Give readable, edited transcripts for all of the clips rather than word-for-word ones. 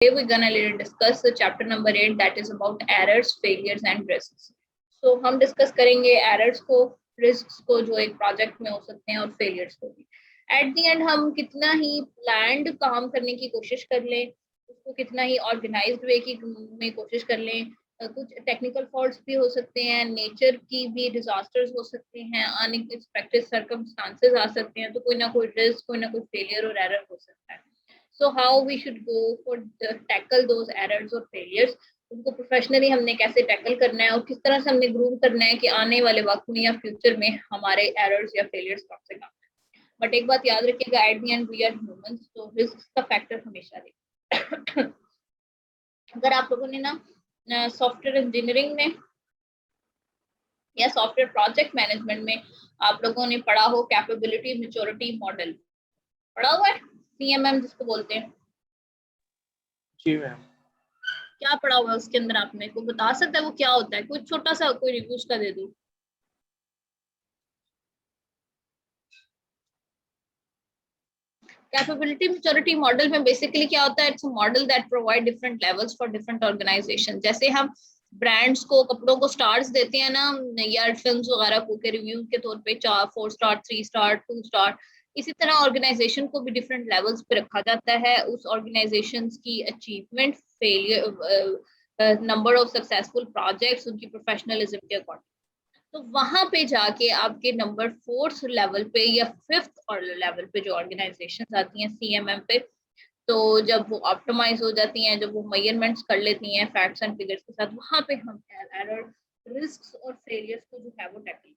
Today we're gonna discuss the chapter number 8 that is about errors, failures and risks. So हम discuss करेंगे errors को, risks को जो एक project में हो सकते हैं और failures को भी. At the end हम कितना ही planned काम करने की कोशिश कर लें, उसको कितना ही organized way की में कोशिश कर लें, कुछ टेक्निकल फॉल्ट्स भी हो सकते हैं, नेचर की भी डिजास्टर्स हो सकते हैं, अनएक्सपेक्टेड सर्कमस्टांसेस आ सकते हैं, तो कोई ना कोई रिस्क, कोई ना कोई फेलियर और एरर हो सकता है. So how we should go for tackle those errors or failures, उनको प्रोफेशनली हमने कैसे टैकल करना है और किस तरह से हमने ग्रूम करना है कि आने वाले वक्त में या फ्यूचर में हमारे एरर्स या फेलियर्स कम से कम. बट एक बात याद रखिएगा, at the end we are humans, तो रिस्क का फैक्टर हमेशा रहेगा. अगर आप लोगों ने ना सॉफ्टवेयर इंजीनियरिंग में या सॉफ्टवेयर प्रोजेक्ट मैनेजमेंट में आप लोगों ने पढ़ा हो कैपेबिलिटी मैच्योरिटी मॉडल, पढ़ा हुआ है, CMM जिसको बोलते हैं. जी मैम. क्या पढ़ा हुआ है उसके अंदर, आपने को बता सकता है वो क्या होता है? कुछ छोटा सा कोई रिव्यू का दे दो. कैपेबिलिटी मैच्योरिटी मॉडल में बेसिकली क्या होता है? It's a model that provide different levels for different organization. जैसे हम ब्रांड्स को, कपड़ों को स्टार्स देते हैं ना, या फिल्म्स वगैरह को के रिव्यू के तौर पे 4 स्टार 3 स्टार 2 स्टार, इसी तरह ऑर्गेनाइजेशन को भी डिफरेंट लेवल्स पे रखा जाता है. उस ऑर्गेनाइजेशंस की achievement, failure, number of successful projects, उनकी प्रोफेशनलिज्म के अकॉर्डिंग. तो वहां पे जाके आपके नंबर 4th लेवल पे या 5th और लेवल पे जो ऑर्गेनाइजेशंस आती हैं CMM पे, तो जब वो ऑप्टिमाइज हो जाती हैं, जब वो मेजरमेंट्स कर लेती हैं फैक्ट्स एंड फिगर्स के साथ, वहां पे हम एरर, रिस्क और फेलियर्स को जो है वो टैकल करते हैं.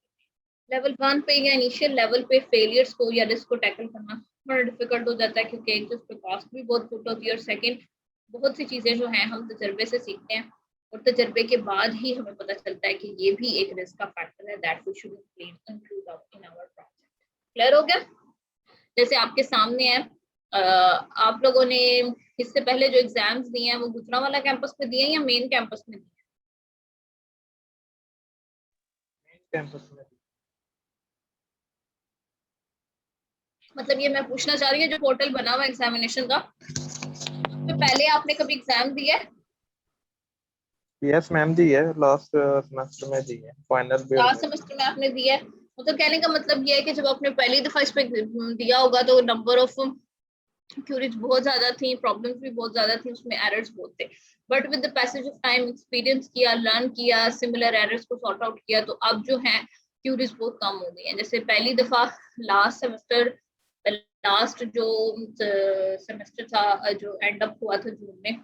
लेवल 1 पे या इनिशियल लेवल पे फेलियर्स को या रिस्क को टैकल करना बड़ा डिफिकल्ट हो जाता है, क्योंकि एक तो उस पर कॉस्ट भी बहुत पुट होती है और सेकेंड बहुत सी चीजें जो हैं हम तजर्बे से सीखते हैं और तजर्बे के बाद ही हमें पता चलता है कि ये भी एक रिस्क का फैक्टर है that we should include in our project. Clear हो गया? जैसे आपके सामने है, आप लोगों ने इससे पहले जो एग्जाम्स दिए हैं वो गुजरांवाला कैंपस में दिए हैं या मेन कैंपस में दिए? कैंपस में. मतलब ये मैं पूछना चाह रही हूँ, जो पोर्टल बना हुआ एग्जामिनेशन का, तो पहले आपने कभी एग्जाम दिया है? यस मैम, दी है. लास्ट सेमेस्टर में दी है. फाइनल भी लास्ट सेमेस्टर में आपने दिया है. मतलब कहने का मतलब ये है कि जब आपने पहली दफा इस पे दिया होगा तो नंबर ऑफ क्यूरीज बहुत ज्यादा थी, प्रॉब्लम्स भी बहुत ज्यादा थी, उसमें एरर्स बहुत थे. But with the passage of time experience किया, लर्न किया, सिमिलर एरर्स को सॉर्ट आउट किया, तो अब जो है क्यूरीज बहुत कम हो गई हैं. जैसे पहली दफा लास्ट सेमेस्टर, लास्ट जो सेमेस्टर था जो एंड अप हुआ था जून में,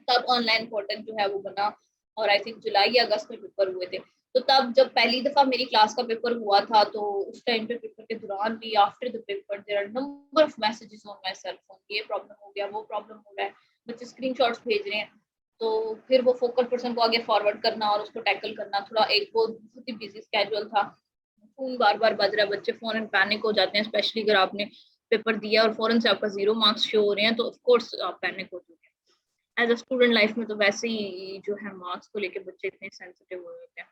तब ऑनलाइन पोर्टल जो है वो बना और आई थिंक जुलाई या अगस्त में पेपर हुए थे. तो तब जब पहली दफा मेरी क्लास का पेपर हुआ था, तो उस टाइम पे पेपर के दौरान भी, after the paper, there are number of messages on my cell phone, ये प्रॉब्लम हो गया, वो प्रॉब्लम हो रहा है, बच्चे स्क्रीनशॉट्स भेज रहे हैं. तो फिर वो फोकल पर्सन को आगे फॉरवर्ड करना और उसको टैकल करना, थोड़ा एक बहुत ही बिजी स्केड्यूल था. फोन बार बार बज रहा है, बच्चे फोन एंड पैनिक हो जाते हैं, स्पेशली अगर आपने पेपर दिया और फौरन से आपका 0 मार्क्स शो हो रहे हैं, तो ऑफ कोर्स आप पैनिक हो चुके हैं. एज अ स्टूडेंट लाइफ में तो वैसे ही जो है मार्क्स को लेके बच्चे इतने सेंसिटिव हो जाते हैं.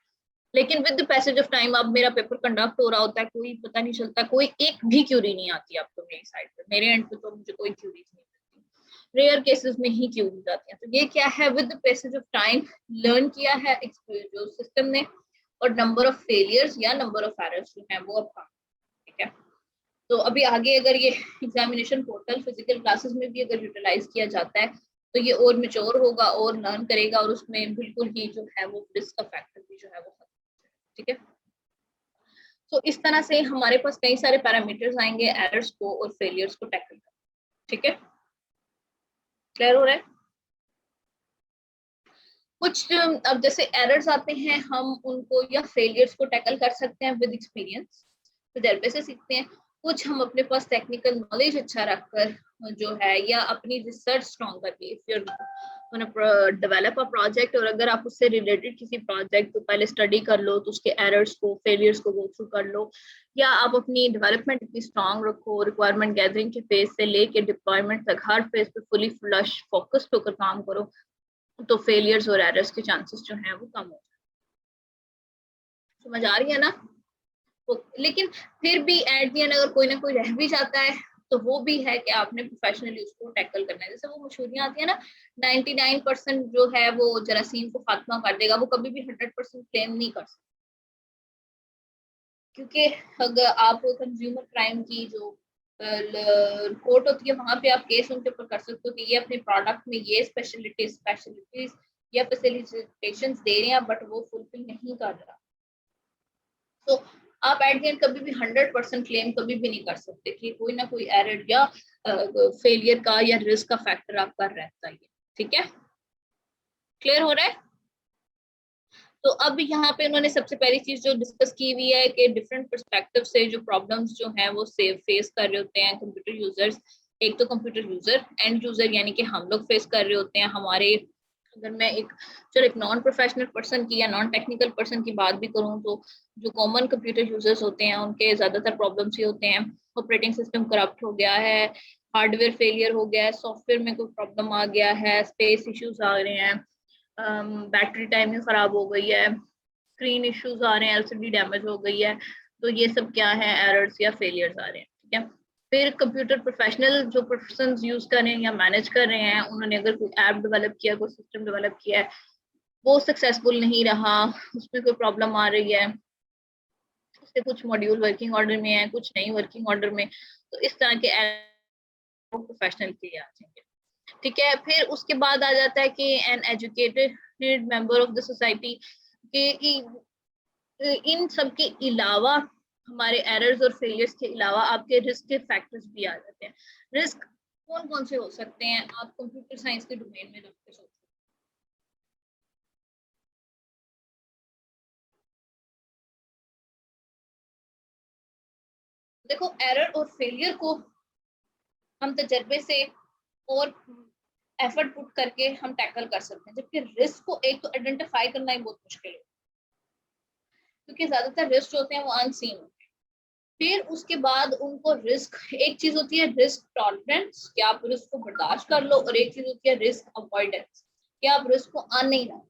लेकिन with the passage of time अब मेरा पेपर कंडक्ट हो रहा होता है, कोई पता नहीं चलता, कोई एक भी क्यूरी नहीं आती अब तो मेरी साइड पे, मेरे एंड पे तो मुझे कोई क्यूरीज नहीं मिलती, रेयर केसेस में ही क्यूरीज आती हैं. तो ये क्या है, with the passage of time learn किया है जो सिस्टम ने, और नंबर ऑफ फेलियर्स या नंबर ऑफ एरर्स जो है वो अब कम. ठीक है, तो अभी आगे अगर ये एग्जामिनेशन पोर्टल फिजिकल क्लासेस में भी अगर यूटिलाइज किया जाता है तो ये और मेच्योर होगा और लर्न करेगा, और उसमें बिल्कुल ही जो है वो रिस्क का फैक्टर भी जो है वो खत्म. ठीक है, तो इस तरह से हमारे पास कई सारे पैरामीटर्स आएंगे एरर्स को और फेलियर्स को टैकल करने. ठीक है, क्लियर हो रहा है? कुछ अब जैसे एरर्स आते हैं, हम उनको या फेलियर्स को टैकल कर सकते हैं विद एक्सपीरियंस, तजर्बे से सीखते हैं. कुछ हम अपने पास टेक्निकल नॉलेज अच्छा रखकर जो है, या अपनी रिसर्च स्ट्रॉन्ग करके, if you develop a project, और अगर आप उससे रिलेटेड किसी प्रोजेक्ट को पहले स्टडी कर लो, तो उसके एरर्स को, फेलियर्स को गो थ्रू कर लो, या आप अपनी डेवलपमेंट इतनी स्ट्रॉन्ग रखो, रिक्वायरमेंट गैदरिंग के फेज से लेके डिप्लॉयमेंट तक हर फेज पे फुली फ्लश फोकस्ड होकर काम करो, तो फेलियर्स और एरर्स के चांसेस जो हैं वो कम हो जाए. समझ आ रही है ना? तो लेकिन फिर भी एट द एंड अगर कोई ना कोई रह भी जाता है तो वो भी है कि आपने प्रोफेशनली उसको टैकल करना है। जैसे वो मशहूरियां आती है ना, 99% जो है वो जरासीम को खात्मा कर देगा, वो कभी भी 100% क्लेम नहीं कर सकता, क्योंकि अगर आप कंज्यूमर क्राइम की जो कोर्ट होती है वहां पे आप केस उनके ऊपर कर सकते हो कि ये अपने प्रोडक्ट में ये स्पेशलिटीज या फैसिलिटेशंस दे रहे हैं बट वो फुलफिल नहीं कर रहा, तो आप एट द एंड कभी भी 100% क्लेम कभी भी नहीं कर सकते कि कोई ना कोई एरर या फेलियर का या रिस्क का फैक्टर आपका रहता है। ठीक है, क्लियर हो रहा है? तो अब यहाँ पे उन्होंने सबसे पहली चीज जो डिस्कस की हुई है कि डिफरेंट पर्सपेक्टिव से जो प्रॉब्लम्स जो हैं वो फेस कर रहे होते हैं कंप्यूटर यूजर्स। एक तो कंप्यूटर यूजर, एंड यूजर यानी कि हम लोग फेस कर रहे होते हैं। हमारे अगर मैं एक नॉन प्रोफेशनल पर्सन की या नॉन टेक्निकल पर्सन की बात भी करूं तो जो कॉमन कंप्यूटर यूजर्स होते हैं उनके ज्यादातर प्रॉब्लम्स ये होते हैं, ऑपरेटिंग सिस्टम करप्ट हो गया है, हार्डवेयर फेलियर हो गया है, सॉफ्टवेयर में कोई प्रॉब्लम आ गया है, स्पेस इश्यूज आ रहे हैं, बैटरी टाइमिंग खराब हो गई है, स्क्रीन इश्यूज आ रहे हैं, एलसीडी डैमेज हो गई है। तो ये सब क्या है, एरर्स या फेलियर्स आ रहे हैं। ठीक है, फिर कंप्यूटर प्रोफेशनल जो पर्सन यूज कर रहे हैं या मैनेज कर रहे हैं, उन्होंने अगर कोई ऐप डेवलप किया, कोई सिस्टम डेवलप किया है, वो सक्सेसफुल नहीं रहा, उसमें कोई प्रॉब्लम आ रही है, उससे कुछ मॉड्यूल वर्किंग ऑर्डर में है, कुछ नहीं वर्किंग ऑर्डर में, तो इस तरह के प्रोफेशनल के लिए आ जाएंगे। ठीक है, फिर उसके बाद आ जाता है कि an educated member of the society के इन सब के अलावा हमारे एरर्स और फेलियर्स के अलावा आपके रिस्क के फैक्टर्स भी आ जाते हैं। रिस्क कौन कौन से हो सकते हैं, आप कंप्यूटर साइंस के डोमेन में रख के सोचो। देखो, एरर और फेलियर को हम तजर्बे से और एफर्ट पुट करके हम टैकल कर सकते हैं, जबकि रिस्क को एक तो आइडेंटिफाई करना ही बहुत मुश्किल है, क्योंकि ज्यादातर रिस्क होते हैं वो अनसीन होते हैं। फिर उसके बाद उनको रिस्क, एक चीज होती है रिस्क टॉलरेंस कि आप रिस्क को बर्दाश्त कर लो, और एक चीज होती है रिस्क अवॉइडेंस कि आप रिस्क को आने नहीं लाओ।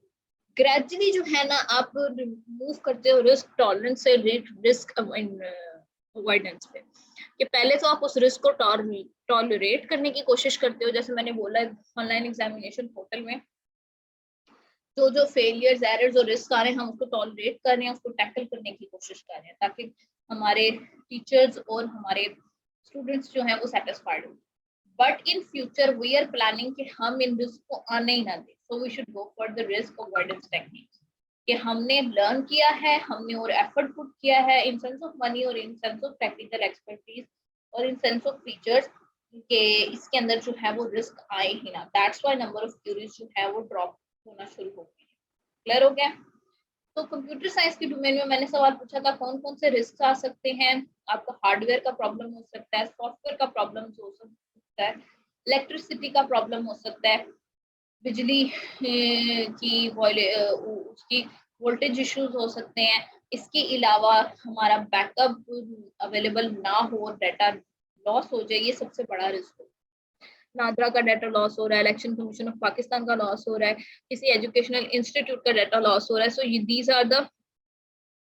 ग्रेजुअली जो है ना आप मूव करते हो रिस्क टॉलरेंस से रिस्क अवॉइडेंस पे, कि पहले तो आप उस रिस्क को टॉलरेट करने की कोशिश करते हो। जैसे मैंने बोला ऑनलाइन एग्जामिनेशन पोर्टल में जो फेलियर्स, एरर्स और रिस्क आ रहे हैं, हम उसको टॉलरेट कर रहे हैं, उसको टैकल करने की कोशिश कर रहे हैं, ताकि हमारे टीचर्स और हमारे स्टूडेंट्स जो हैं वो सेटिस्फाइड हो। But in future we are planning कि हम इन रिस्क को आने ही ना दें, so we should go for the risk avoidance techniques, कि हमने लर्न किया है, हमने और एफर्ट पुट किया है इन सेंस ऑफ मनी और in sense of technical expertise और इन सेंस ऑफ फीचर्स, के इसके अंदर जो है वो रिस्क आए ही ना। That's why number of queries जो है वो ड्रॉप होना शुरू हो गई। क्लियर हो गया? तो कंप्यूटर साइंस के डोमेन में मैंने सवाल पूछा था कौन कौन से रिस्क आ सकते हैं। आपका हार्डवेयर का प्रॉब्लम हो सकता है, सॉफ्टवेयर का प्रॉब्लम हो सकता है, इलेक्ट्रिसिटी का प्रॉब्लम हो सकता है, बिजली की उसकी वोल्टेज इश्यूज हो सकते हैं। इसके अलावा हमारा बैकअप अवेलेबल ना हो, डाटा लॉस हो जाए, ये सबसे बड़ा रिस्क हो। नादरा का डाटा लॉस हो रहा है, इलेक्शन कमीशन ऑफ पाकिस्तान का लॉस हो रहा है, किसी एजुकेशनल इंस्टीट्यूट का डाटा लॉस हो रहा है। So these are the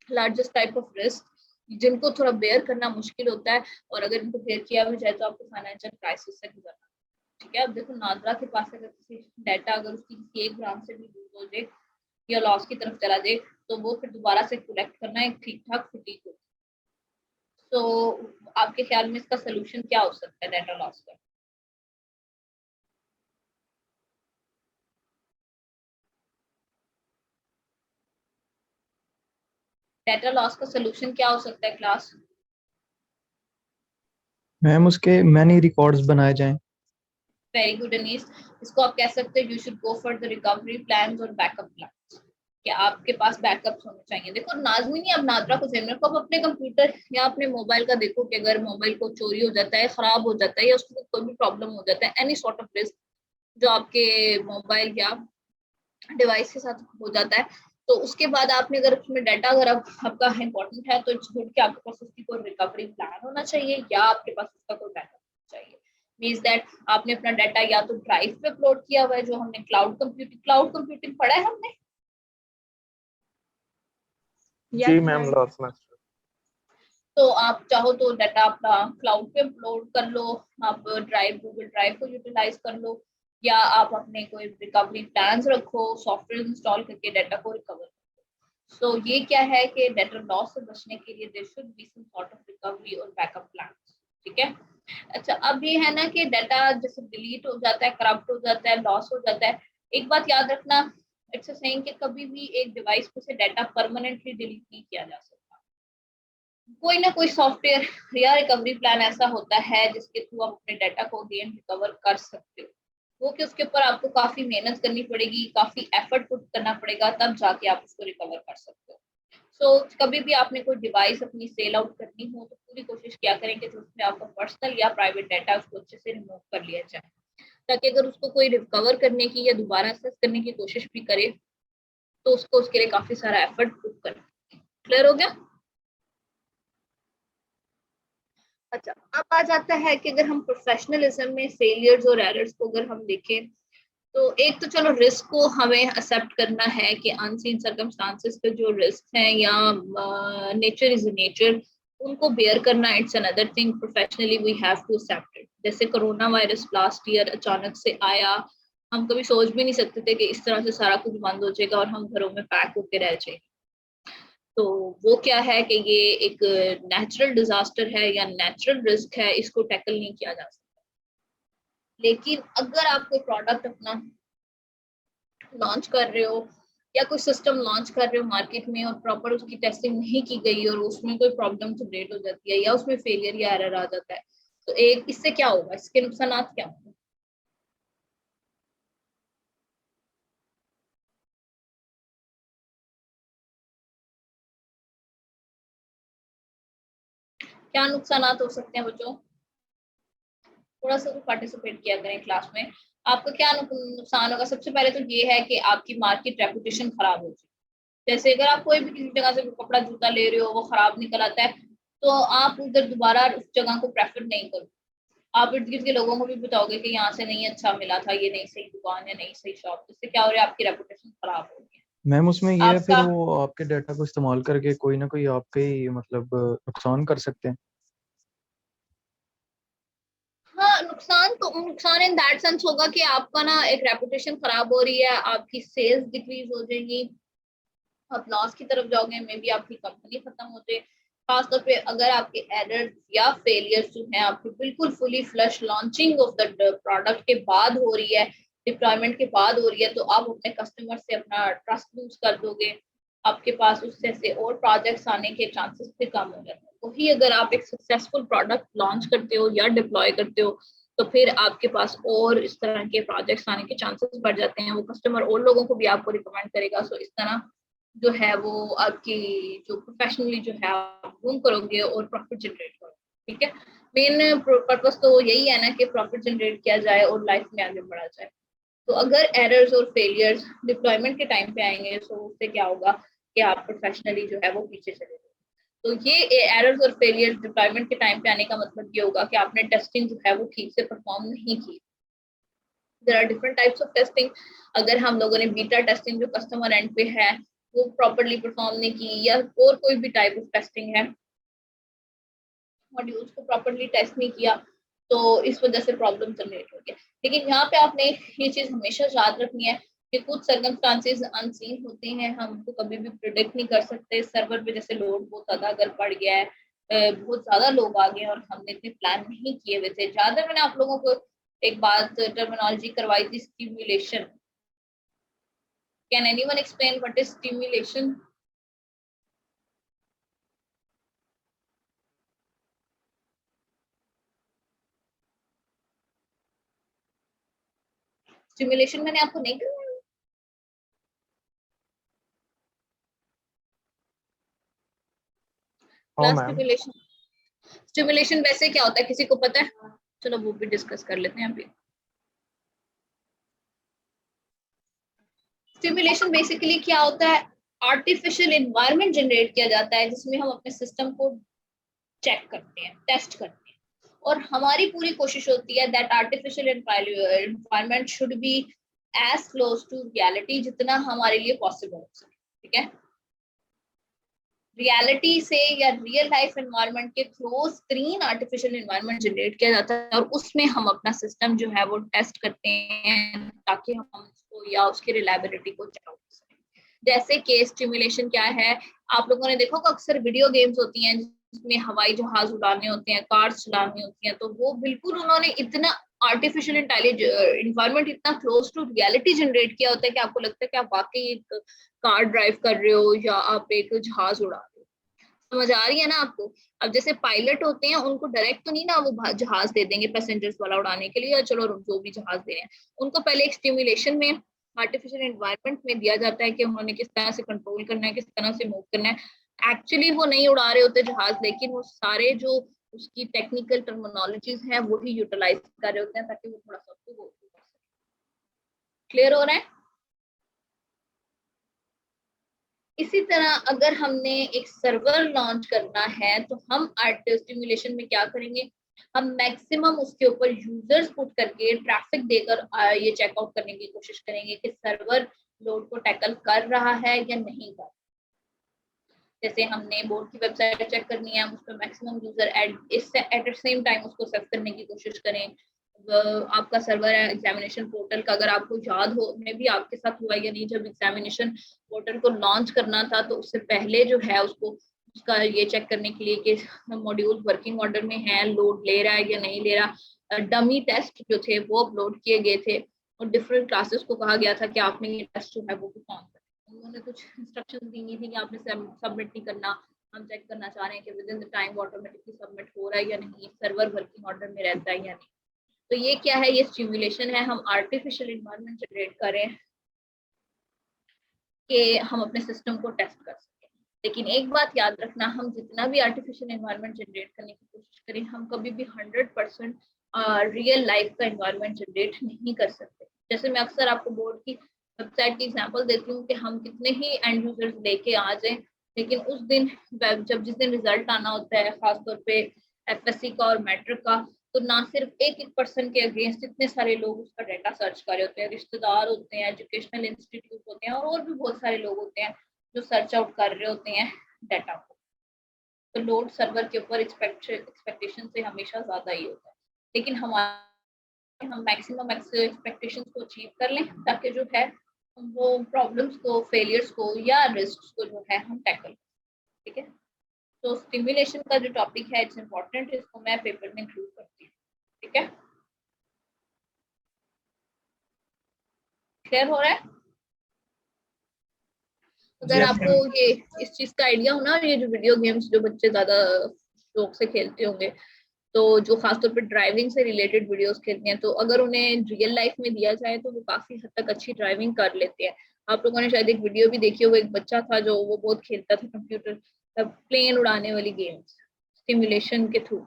largest type of risk जिनको थोड़ा बेयर करना मुश्किल होता है, और अगर इनको बेयर किया भी जाए तो आपको फाइनेंशियल क्राइसिस से गुजरना। ठीक है, अब देखो नादरा के पास अगर किसी डाटा अगर उसकी किसी एक ब्रांच से भी लूज हो जाए या लॉस की तरफ चला जाए, तो वो फिर दोबारा से कलेक्ट करना एक ठीक ठाक फटीक होती है। तो आपके ख्याल में इसका सोल्यूशन क्या हो सकता है डाटा लॉस का? डाटा लॉस का सोल्यूशन क्या हो सकता है क्लास? मैम उसके मैनी रिकॉर्ड्स बनाए जाएं। वेरी गुड अनीस, इसको आप कह सकते हैं you should go for the recovery plans और बैकअप प्लान्स, कि आपके पास बैकअप्स होने चाहिए। देखो नाज़मीन, अब नादरा को ध्यान रखो, अब अपने कंप्यूटर या अपने मोबाइल का देखो कि अगर मोबाइल को चोरी हो जाता है, खराब हो जाता है, या उसको कोई भी प्रॉब्लम हो जाता है, एनी सॉर्ट ऑफ रिस्क जो आपके मोबाइल या डिवाइस के साथ हो जाता है, तो उसके बाद आपने अगर उसमें डाटा अगर आपका इंपॉर्टेंट है, तो इट्स गुड कि आपके पास उसकी कोई रिकवरी प्लान होना चाहिए, या आपके पास उसका कोई बैकअप होना चाहिए। मींस दैट आपने अपना डाटा या तो ड्राइव पे अपलोड किया हुआ है, जो हमने क्लाउड कंप्यूटिंग पढ़ा है हमने, या जी मैम, ध्यान लास्ट सेमेस्टर। तो आप चाहो तो डाटा अपना क्लाउड पे अपलोड कर लो, आप गूगल ड्राइव को यूटिलाइज कर लो, या आप अपने कोई रिकवरी प्लान रखो, सॉफ्टवेयर इंस्टॉल करके डाटा को रिकवर। सो ये क्या है कि डाटा लॉस से बचने के लिए there should be some sort of recovery और बैकअप प्लान। ठीक है। अच्छा, अब ये है ना कि डाटा जैसे डिलीट हो जाता है, करप्ट हो जाता है, लॉस हो जाता है, एक बात याद रखना, इट्स सेइंग कि कभी भी एक डिवाइस पे से डाटा परमानेंटली डिलीट नहीं किया जा सकता। कोई ना कोई सॉफ्टवेयर या रिकवरी प्लान ऐसा होता है जिसके थ्रू आप अपने डाटा को अगेन रिकवर कर सकते हो। वो कि उसके ऊपर आपको काफी मेहनत करनी पड़ेगी, काफी एफर्ट पुट करना पड़ेगा, तब जाके आप उसको रिकवर कर सकते हो। कभी भी आपने कोई डिवाइस अपनी सेल आउट करनी हो तो पूरी कोशिश किया करें कि उसमें आपका पर्सनल या प्राइवेट डाटा उसको अच्छे से रिमूव कर लिया जाए, ताकि अगर उसको कोई रिकवर करने की या दोबारा एक्सेस करने की कोशिश भी करे तो उसको उसके लिए काफी सारा एफर्ट पुट करना। क्लियर हो गया? अच्छा, अब आ जाता है कि अगर हम प्रोफेशनलिज्म में फेलियर्स और एरर्स को अगर हम देखें, तो एक तो चलो रिस्क को हमें एक्सेप्ट करना है कि अनसीन सर्कमस्टांसेस पे जो रिस्क हैं या नेचर इज नेचर, उनको बेयर करना it's another thing. Professionally we have to accept it. जैसे कोरोना वायरस लास्ट ईयर अचानक से आया, हम कभी सोच भी नहीं सकते थे कि इस तरह से सारा कुछ बंद हो जाएगा और हम घरों में पैक होके रह जाएंगे। तो वो क्या है कि ये एक नेचुरल डिजास्टर है या नेचुरल रिस्क है, इसको टैकल नहीं किया जा सकता। लेकिन अगर आप कोई प्रोडक्ट अपना लॉन्च कर रहे हो या कोई सिस्टम लॉन्च कर रहे हो मार्केट में और प्रॉपर उसकी टेस्टिंग नहीं की गई और उसमें कोई प्रॉब्लम जनरेट हो जाती है या उसमें फेलियर या एरर आ जाता है, तो एक इससे क्या होगा, इसके नुकसान क्या होंगे? क्या नुकसान हो सकते हैं बच्चों? थोड़ा सा तो पार्टिसिपेट किया करें क्लास में। आपका क्या नुकसान होगा? सबसे पहले तो ये है कि आपकी मार्केट रेपुटेशन खराब हो जाए। जैसे अगर आप कोई भी किसी जगह से कपड़ा जूता ले रहे हो, वो खराब निकल आता है, तो आप उधर दोबारा उस जगह को प्रेफर नहीं करो। आप इर्द गिर्द के लोगों को भी बताओगे कि यहाँ से नहीं अच्छा मिला था, ये नहीं सही दुकान है, नहीं सही शॉप। इससे क्या हो रहा है, आपकी रेपुटेशन खराब हो रही है। मैम उसमें ये है फिर आपका वो आपके डाटा को इस्तेमाल करके कोई ना कोई आपके ही मतलब नुकसान कर सकते हैं। हाँ, नुकसान इन दैट सेंस होगा कि आपका ना एक रेपुटेशन खराब हो रही है, आपकी सेल्स डिक्रीज हो जाएगी, आप लॉस की तरफ जाओगे, मे बी आपकी कंपनी खत्म हो जाए। खासतौर पे अगर आपके एरर्स या फेलियर्स जो है आपकी बिल्कुल fully flush launching of the product के बाद हो रही है, डिप्लॉयमेंट के बाद हो रही है, तो आप अपने कस्टमर से अपना ट्रस्ट लूज कर दोगे। आपके पास उससे से और प्रोजेक्ट्स आने के चांसेस भी कम हो जाते हैं। वही अगर आप एक सक्सेसफुल प्रोडक्ट लॉन्च करते हो या डिप्लॉय करते हो, तो फिर आपके पास और इस तरह के प्रोजेक्ट्स आने के चांसेस बढ़ जाते हैं। वो कस्टमर और लोगों को भी आपको रिकमेंड करेगा। सो इस तरह जो है वो आपकी जो प्रोफेशनली जो है आप ग्रूम करोगे और प्रॉफिट जनरेट करोगे। ठीक है। मेन पर्पस तो यही है ना कि प्रॉफिट जनरेट किया जाए और लाइफ में आगे बढ़ा जाए। तो अगर एरर्स और फेलियर्स डिप्लॉयमेंट के टाइम पे आएंगे तो उससे क्या होगा कि आप प्रोफेशनली जो है वो पीछे चले जाओगे। तो ये एरर्स और फेलियर्स डिप्लॉयमेंट के टाइम पे आने का मतलब ये होगा कि आपने टेस्टिंग जो है वो ठीक से परफॉर्म नहीं की। There are different types of testing. अगर हम लोगों ने बीटा टेस्टिंग जो कस्टमर एंड पे है वो प्रॉपर्ली परफॉर्म नहीं की, या और कोई भी टाइप ऑफ टेस्टिंग है, मॉड्यूल्स को प्रॉपर्ली टेस्ट नहीं किया, तो इस वजह से प्रॉब्लम जनरेट हो गया। लेकिन यहाँ पे आपने ये चीज हमेशा याद रखनी है कि कुछ सर्कमस्टांसेस अनसीन होते हैं, हम उनको कभी भी प्रिडिक्ट नहीं कर सकते। सर्वर पे जैसे लोड बहुत ज्यादा अगर बढ़ गया है, बहुत ज्यादा लोग आ गए और हमने इतने प्लान नहीं किए हुए थे। ज्यादा मैंने आप लोगों को एक बात टर्मिनोलॉजी करवाई थी, stimulation. Can anyone explain what is stimulation? Stimulation मैंने आपको नहीं करवाया? हाँ क्लास मैम। स्टिमुलेशन, स्टिमुलेशन वैसे क्या होता है, किसी को पता है? चलो वो भी डिस्कस कर लेते हैं अभी। स्टिमुलेशन बेसिकली क्या होता है, आर्टिफिशियल एनवायरनमेंट जनरेट किया जाता है जिसमें हम अपने सिस्टम को चेक करते हैं, टेस्ट करते हैं, और हमारी पूरी कोशिश होती है that artificial environment should be as close to reality जितना हमारे लिए पॉसिबल हो सके। ठीक है। रियलिटी से या रियल लाइफ एनवायरनमेंट के क्लोज तरीन आर्टिफिशियल एनवायरनमेंट जनरेट किया जाता है, और उसमें हम अपना सिस्टम जो है वो टेस्ट करते हैं ताकि हम उसको या उसकी रिलायबिलिटी को चेक आउट कर सकें। जैसे केस स्टिमुलेशन क्या है, आप लोगों ने देखा होगा अक्सर वीडियो गेम्स होती हैं जिसमें हवाई जहाज उड़ाने होते हैं, कार्स चलानी होती हैं, तो वो बिल्कुल उन्होंने इतना आर्टिफिशियल इंटेलिजेंस इन्वायरमेंट इतना क्लोज टू रियलिटी जनरेट किया होता है कि आपको लगता है कि आप वाकई एक कार ड्राइव कर रहे हो या आप एक जहाज उड़ा रहे हो। समझ आ रही है ना आपको? अब जैसे पायलट होते हैं उनको डायरेक्ट तो नहीं ना वो जहाज दे देंगे पैसेंजर्स वाला उड़ाने के लिए, या चलो जो भी जहाज दे रहे हैं उनको पहले एक स्टिमुलेशन में आर्टिफिशियल एनवायरनमेंट में दिया जाता है कि उन्होंने किस तरह से कंट्रोल करना है, किस तरह से मूव करना है। एक्चुअली वो नहीं उड़ा रहे होते जहाज, लेकिन वो सारे जो उसकी टेक्निकल टर्मिनोलॉजीज हैं वही यूटिलाइज कर रहे होते हैं ताकि वो थोड़ा सा उसको क्लियर हो रहा है। इसी तरह अगर हमने एक सर्वर लॉन्च करना है तो हम आर्ट स्टिमुलेशन में क्या करेंगे, हम मैक्सिमम उसके ऊपर यूजर्स पुट करके ट्रैफिक देकर ये चेकआउट करने की कोशिश करेंगे कि सर्वर लोड को टैकल कर रहा है या नहीं कर। जैसे हमने बोर्ड की वेबसाइट चेक करनी है, उस पर maximum user at the same time उसको सर्च करने की कोशिश करें। आपका सर्वर है एग्जामिनेशन पोर्टल का, अगर आपको याद हो मे भी आपके साथ हुआ या नहीं, जब एग्जामिनेशन पोर्टल को लॉन्च करना था तो उससे पहले जो है उसको उसका ये चेक करने के लिए कि मॉड्यूल वर्किंग ऑर्डर में है, लोड ले रहा है या नहीं ले रहा, डमी टेस्ट जो थे वो अपलोड किए गए थे और डिफरेंट क्लासेस को कहा गया था कि आपने ये टेस्ट जो है वो परफॉर्म करना। उन्होंने कुछ इंस्ट्रक्शन दी थी कि आपने सबमिट नहीं करना, हम चेक करना चाह रहे हैं कि with in the time automatically submit हो रहा है या नहीं, सर्वर वर्किंग ऑर्डर में रहता है या नहीं। तो ये क्या है, ये स्टिमुलेशन है, हम आर्टिफिशियल इन्वायरमेंट जनरेट करें कि हम अपने सिस्टम को टेस्ट कर सकें। लेकिन एक बात याद रखना, हम जितना भी आर्टिफिशियल इन्वायरमेंट जनरेट करने की कोशिश करें, हम कभी भी 100% रियल लाइफ का इन्वायरमेंट जनरेट नहीं कर सकते। जैसे मैं अक्सर आपको बोर्ड की वेबसाइट की एग्जांपल देती हूँ कि हम कितने ही एंड यूजर्स लेके आ जाएं, लेकिन उस दिन जिस दिन रिजल्ट आना होता है, खासतौर पे एफएससी का और मैट्रिक का, तो ना सिर्फ एक पर्सन के अगेंस्ट इतने सारे लोग उसका डाटा सर्च कर रहे होते हैं, रिश्तेदार होते हैं, एजुकेशनल इंस्टीट्यूट होते हैं और भी बहुत सारे लोग होते हैं जो सर्च आउट कर रहे होते हैं डाटा को। तो लोड सर्वर के ऊपर एक्सपेक्टेशन से हमेशा ज्यादा ही होता है, लेकिन हम मैक्सिमम एक्सपेक्टेशंस को अचीव कर लें ताकि जो है वो प्रॉब्लम्स को, फेलियर्स को या रिस्क को जो है हम टैकल करें। ठीक है, तो स्टिमुलेशन का जो टॉपिक है इट्स इम्पोर्टेंट, इसको मैं पेपर में इंक्लूड करती हूँ। ठीक है, क्लियर हो रहा है? अगर आपको ये इस चीज का आइडिया हो ना, ये जो वीडियो गेम्स जो बच्चे ज्यादा शौक से खेलते होंगे, तो जो खासतौर पे ड्राइविंग से रिलेटेड वीडियोस खेलते हैं, तो अगर उन्हें रियल लाइफ में दिया जाए तो वो काफी हद तक अच्छी ड्राइविंग कर लेते हैं। आप लोगों ने शायद एक वीडियो भी देखी होगी, एक बच्चा था जो वो बहुत खेलता था कंप्यूटर प्लेन उड़ाने वाली गेम्स स्टिमुलेशन के थ्रू।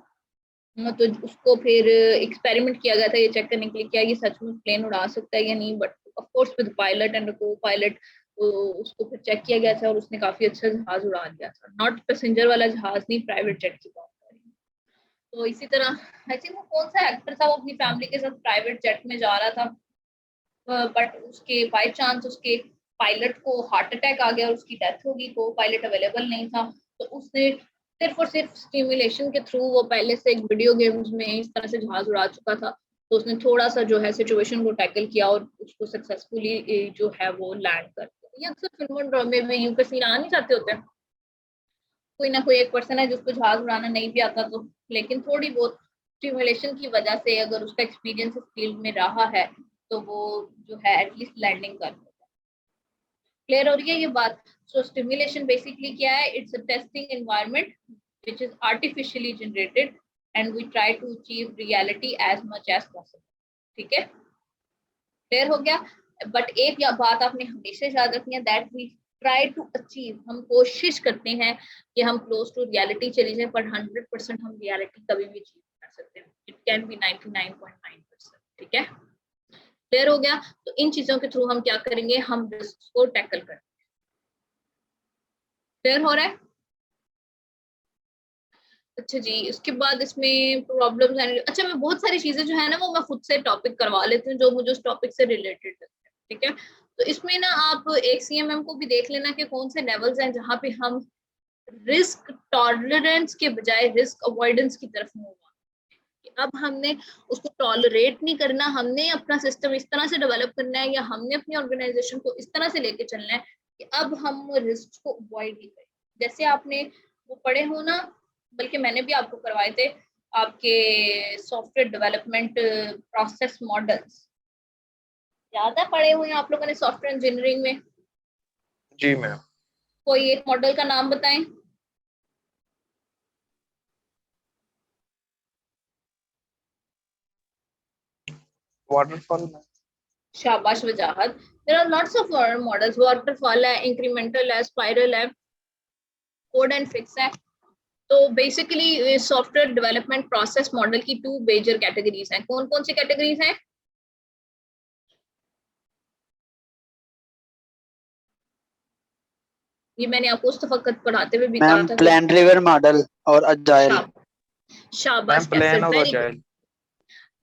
तो उसको फिर एक्सपेरिमेंट किया गया था ये चेक करने के लिए क्या ये सच में प्लेन उड़ा सकता है या नहीं, but of course with pilot and को पायलट। तो उसको फिर चेक किया गया था और उसने काफी अच्छा जहाज उड़ा दिया था, नॉट पैसेंजर वाला जहाज नहीं, प्राइवेट जेट की बात कर रही हूँ। तो इसी तरह आई थिंक वो कौन सा एक्टर था, वो अपनी फैमिली के साथ प्राइवेट जेट में जा रहा था, बट उसके बाय चांस उसके पायलट को हार्ट अटैक आ गया और उसकी डेथ हो गई, को पायलट अवेलेबल नहीं था। तो उसने सिर्फ और सिर्फ स्टिमुलेशन के थ्रू, वो पहले से एक वीडियो गेम्स में इस तरह से जहाज उड़ा चुका था, तो उसने थोड़ा सा जो है सिचुएशन को टैकल किया और उसको सक्सेसफुली जो है वो लैंड कर दिया। ये अक्सर फिल्मों ड्रामे में यूं के सीन आ नहीं जाते होते हैं, कोई ना कोई एक पर्सन है जिसको जहाज उड़ाना नहीं भी आता, तो लेकिन थोड़ी बहुत स्टिमुलेशन की वजह से अगर उसका एक्सपीरियंस इस फील्ड में रहा है तो वो जो है एटलीस्ट लैंडिंग कर देता है। क्लियर हो रही है ये बात? सो स्टिमुलेशन बेसिकली क्या है, it's a testing environment which is artificially generated and we try to achieve reality as much as possible. ठीक है, क्लियर हो गया? बट एक बात आपने हमेशा याद रखनी है, that we try to achieve, हम कोशिश करते हैं कि हम क्लोज टू रियलिटी चले जाए, पर 100% हम रियलिटी कभी भी अचीव कर सकते हैं, इट कैन बी 99.9%। ठीक है, क्लियर हो गया? तो इन चीजों के थ्रू हम क्या करेंगे, हम रिस्क को टैकल करेंगे। क्लियर हो रहा है? अच्छा जी, उसके बाद इसमें प्रॉब्लम्स आने, अच्छा मैं बहुत सारी चीजें जो है ना वो मैं खुद से टॉपिक करवा लेती हूँ जो मुझे उस टॉपिक से रिलेटेड है। ठीक है, तो इसमें ना आप एक CMM को भी देख लेना कि कौन से लेवल्स हैं जहाँ पे हम रिस्क टॉलरेंस के बजाय रिस्क अवॉइडेंस की तरफ मूव हुआ। अब हमने उसको टॉलरेट नहीं करना, हमने अपना सिस्टम इस तरह से डेवलप करना है या हमने अपनी ऑर्गेनाइजेशन को इस तरह से लेके चलना है कि अब हम रिस्क को अवॉइड ही करें। जैसे आपने वो पढ़े हो ना, बल्कि मैंने भी आपको करवाए थे, आपके सॉफ्टवेयर डेवलपमेंट प्रोसेस मॉडल्स, ज्यादा पढ़े हुए हैं आप लोगों ने सॉफ्टवेयर इंजीनियरिंग में? जी मैम। कोई एक मॉडल का नाम बताएं। वाटरफॉल में। शाबाश Wajahat. There are lots of models, waterfall है, इंक्रीमेंटल है, स्पाइरल है, कोड एंड फिक्स है। तो basically software development process model की टू मेजर कैटेगरीज हैं। कौन कौन सी कैटेगरीज हैं? ये मैंने आपको उस वक्त पढ़ाते हुए भी कहा मैम था कि प्लान ड्रिवन मॉडल और अजाइल। शाबाश मैम कैसर, प्लान और very good. Agile.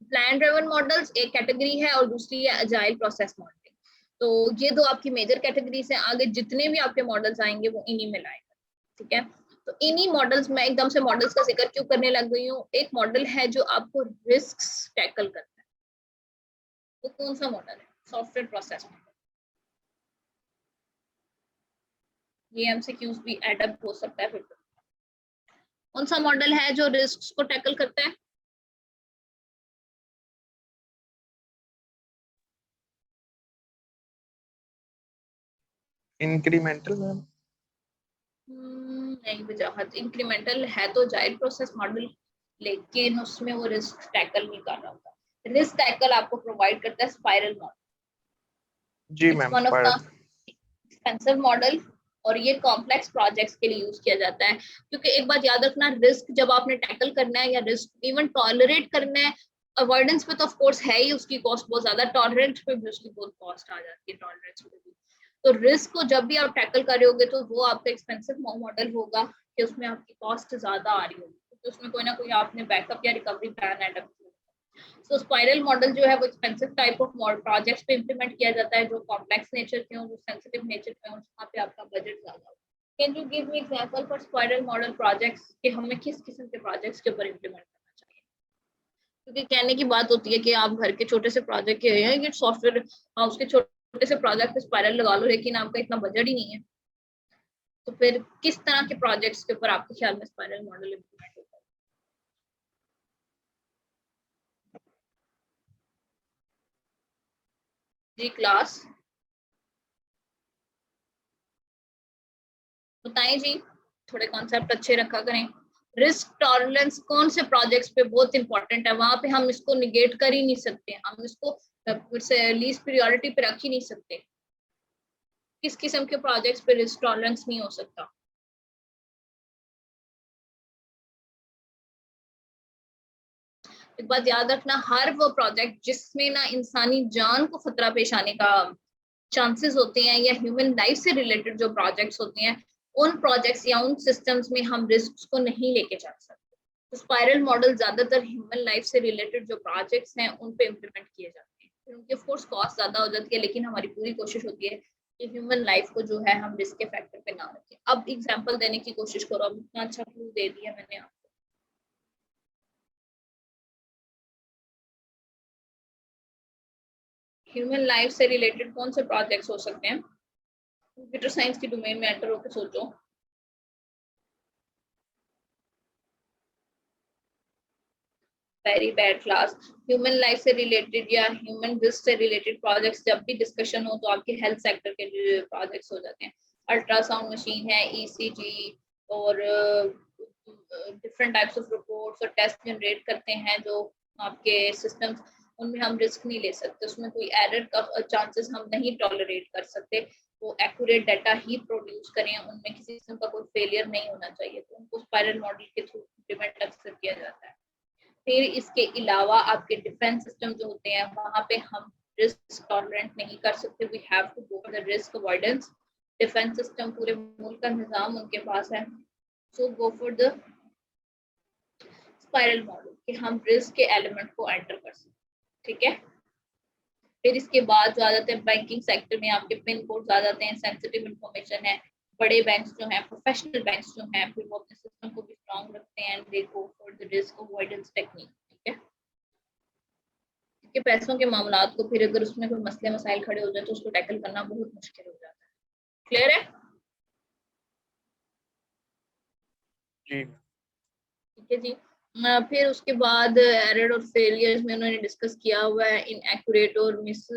Plan driven models एक कैटेगरी है और दूसरी है अजाइल प्रोसेस मॉडलिंग। तो ये दो आपकी मेजर कैटेगरीज हैं। आगे जितने भी आपके मॉडल्स आएंगे वो इन्हीं में लाएंगे, ठीक है। तो इन्हीं मॉडल्स में एकदम से मॉडल्स का जिक्र क्यों करने लग गई हूँ, एक मॉडल है जो आपको रिस्क टैकल करता है। वो कौन सा मॉडल है? Software process model. ये एमसीक्यूज भी एडअप हो सकता है। फिर कौन सा मॉडल है जो रिस्क को टैकल करता है? Incremental ma'am. नहीं वजाहत, इंक्रीमेंटल है तो जायद प्रोसेस मॉडल, लेकिन उसमें वो रिस्क टैकल नहीं कर रहा होता। रिस्क टैकल आपको प्रोवाइड करता है स्पाइरल मॉडल। जी it's ma'am one of the spiral. Expensive model और ये कॉम्प्लेक्स प्रोजेक्ट्स के लिए यूज किया जाता है। क्योंकि एक बात याद रखना, रिस्क जब आपने टैकल करना है या रिस्क इवन टॉलरेट करना है, अवॉइडेंस पे तो ऑफ कोर्स है ही उसकी कॉस्ट बहुत ज्यादा, टॉलरेंस पे भी उसकी बहुत कॉस्ट आ जाती है, टॉलरेंस पे भी। तो रिस्क को जब भी आप टैकल कर रहे होगे तो वो आपका एक्सपेंसिव मॉडल होगा कि उसमें आपकी कॉस्ट ज्यादा आ रही होगी, तो उसमें कोई ना कोई आपने बैकअप या रिकवरी प्लान एडअप किया। सो स्पाइरल मॉडल जो है वो एक्सपेंसिव टाइप ऑफ प्रोजेक्ट्स पे इंप्लीमेंट किया जाता है जो कॉम्प्लेक्स नेचर के हों, जो सेंसिटिव नेचर के हों, जहाँ पे आपका बजट ज्यादा हो। Can you give me example for spiral model projects कि हमें किस किस्म के प्रोजेक्ट्स के ऊपर इंप्लीमेंट करना चाहिए? क्योंकि कहने की बात होती है कि आप घर के छोटे से प्रोजेक्ट के हैं कि सॉफ्टवेयर, उसके छोटे से प्रोजेक्ट पे स्पाइरल लगा लो, लेकिन आपका इतना बजट ही नहीं है, तो फिर किस तरह के प्रोजेक्ट्स के ऊपर आपके ख्याल में स्पाइरल मॉडल इंप्लीमेंट होता है? जी क्लास बताएं जी, थोड़े कॉन्सेप्ट अच्छे रखा करें। रिस्क टॉलरेंस कौन से प्रोजेक्ट्स पे बहुत इंपॉर्टेंट है, वहां पे हम इसको निगेट कर ही नहीं सकते, हम इसको लीस्ट प्रायोरिटी पे रख ही नहीं सकते। किस किस्म के प्रोजेक्ट्स पे रिस्क टॉलरेंस नहीं हो सकता? एक बात याद रखना, हर वो प्रोजेक्ट जिसमें ना इंसानी जान को खतरा पेश आने का चांसेस होते हैं या ह्यूमन लाइफ से रिलेटेड जो प्रोजेक्ट्स होते हैं, उन प्रोजेक्ट्स या उन सिस्टम्स में हम रिस्क को नहीं लेके जा सकते। तो स्पाइरल मॉडल ज्यादातर ह्यूमन लाइफ से रिलेटेड जो प्रोजेक्ट्स हैं उन पे इम्प्लीमेंट किए जाते हैं। फिर उनकी ऑफ कोर्स कॉस्ट ज्यादा हो जाती है, लेकिन हमारी पूरी कोशिश होती है कि ह्यूमन लाइफ को जो है हम रिस्क के फैक्टर पे ना रखें। अब एग्जाम्पल देने की कोशिश करो, अब इतना अच्छा क्लू दे दिया मैंने आपको। ह्यूमन लाइफ से रिलेटेड कौन से प्रोजेक्ट्स हो सकते हैं? कंप्यूटर साइंस की डोमेन में एंटर होकर सोचो। Very bad class. Human life से रिलेटेड या ह्यूमन रिस्क से रिलेटेड प्रोजेक्ट्स जब भी डिस्कशन हो तो आपके हेल्थ सेक्टर के प्रोजेक्ट्स हो जाते हैं। अल्ट्रासाउंड मशीन है, ईसीजी और डिफरेंट टाइप्स ऑफ रिपोर्ट्स और टेस्ट जनरेट करते हैं जो आपके सिस्टम्स, उनमें हम रिस्क नहीं ले सकते, उसमें कोई एरर का चांसेस हम नहीं टॉलरेट कर सकते। वो एक्यूरेट डाटा ही प्रोड्यूस करें, उनमें किसी किस्म का कोई फेलियर नहीं होना चाहिए, तो उनको स्पाइरल मॉडल के थ्रू इम्प्लीमेंट अक्सर किया जाता है। फिर इसके अलावा आपके डिफेंस सिस्टम जो होते हैं वहां पे हम रिस्क टॉलरेंट नहीं कर सकते, we have to go for the risk avoidance. Defence system पूरे मुल्क का निजाम उनके पास है, so go for the spiral model कि हम रिस्क के एलिमेंट को एंटर कर सकते, ठीक है। फिर इसके बाद जो आ जाते हैं बैंकिंग सेक्टर में, आपके पिन कोड आ जाते हैं, सेंसिटिव इंफॉर्मेशन है, बड़े बैंक्स जो हैं, प्रोफेशनल बैंक्स जो हैं, फिर वो अपने सिस्टम को भी स्ट्रॉन्ग रखते हैं and they go for the risk avoidance technique, ठीक है। क्योंकि पैसों के मामलात को फिर अगर उसमें कोई मसले मसाइल खड़े हो जाए तो उसको टैकल करना बहुत मुश्किल हो जाता है। क्लियर है? जी ठीक है जी। फिर उसके बाद एरर और फेलियर्स में उन्होंने डिस्कस किया हुआ है इनएक्यूरेट और miss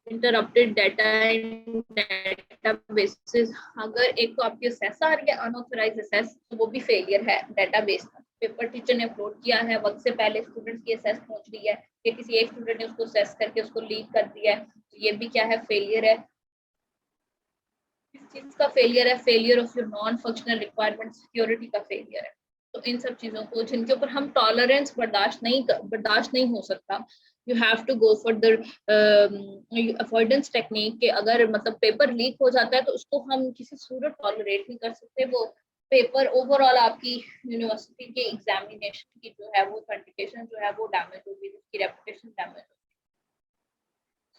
interrupted data in databases. अगर एक तो आपकी असेस आ रही है अनऑथराइज्ड असेस, तो वो भी फेलियर है डेटाबेस का। पेपर टीचर ने अपलोड किया है, वक्त से पहले स्टूडेंट्स की असेस पहुंच रही है, या किसी एक स्टूडेंट ने उसको असेस करके उसको लीक कर दिया है, तो ये भी क्या है, फेलियर है। इस चीज का फेलियर है, failure of your non functional requirement, security का फेलियर है। तो इन सब चीजों को जिनके ऊपर हम टॉलरेंस बर्दाश्त नहीं हो सकता, you have to go for the avoidance technique के। अगर मतलब पेपर लीक हो जाता है तो उसको हम किसी सूरत टॉलरेट नहीं कर सकते। वो पेपर ओवरऑल आपकी यूनिवर्सिटी के एग्जामिनेशन की जो है वो ऑथेंटिकेशन जो है वो डैमेज होगी, उसकी रेपुटेशन डैमेज होगी।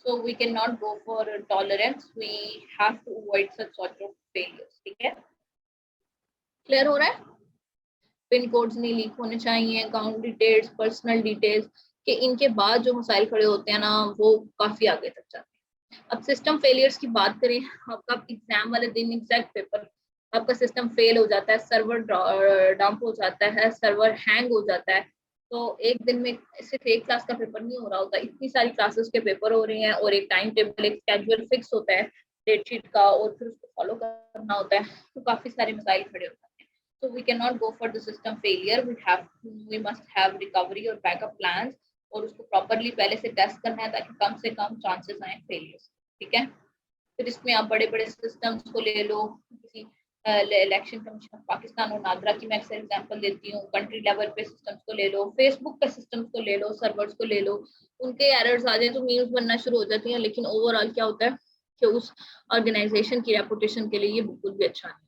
So we cannot go for tolerance. We have to avoid such sort of failures. ठीक है? क्लियर हो रहा है? पिन कोड्स नहीं लीक होने चाहिए, अकाउंट डिटेल्स, पर्सनल डिटेल्स के इनके बाद जो मसाइल खड़े होते हैं ना, वो काफी आगे तक जाते हैं। अब सिस्टम फेलियर्स की बात करें, आपका एग्जाम वाले दिन एग्जैक्ट पेपर आपका सिस्टम फेल हो जाता है, सर्वर डंप हो जाता है, सर्वर हैंग हो जाता है, तो एक दिन में सिर्फ एक क्लास का पेपर नहीं हो रहा होता, इतनी सारी क्लासेस के पेपर हो रहे हैं और एक टाइम टेबल, एक स्केड्यूल फिक्स होता है डेट शीट का, और फिर उसको फॉलो करना होता है, तो काफी सारे मसाइल खड़े होते हैं। So we cannot go for the system failure. We must have recovery और backup plans, और उसको properly पहले से टेस्ट करना है ताकि कम से कम चांसेस आए फेलियर। ठीक है? फिर इसमें आप बड़े बड़े सिस्टम्स को ले लो, किसी इलेक्शन कमीशन ऑफ पाकिस्तान और नादरा की मैं अक्सर एग्जांपल देती हूँ, कंट्री लेवल पे सिस्टम्स को ले लो, फेसबुक के सिस्टम्स को ले लो, सर्वर्स को ले लो, उनके एरर्स आ जाए तो मीम्स बनना शुरू हो जाती हैं, लेकिन ओवरऑल क्या होता है कि उस ऑर्गेनाइजेशन की रेपुटेशन के लिए ये बिल्कुल भी अच्छा नहीं।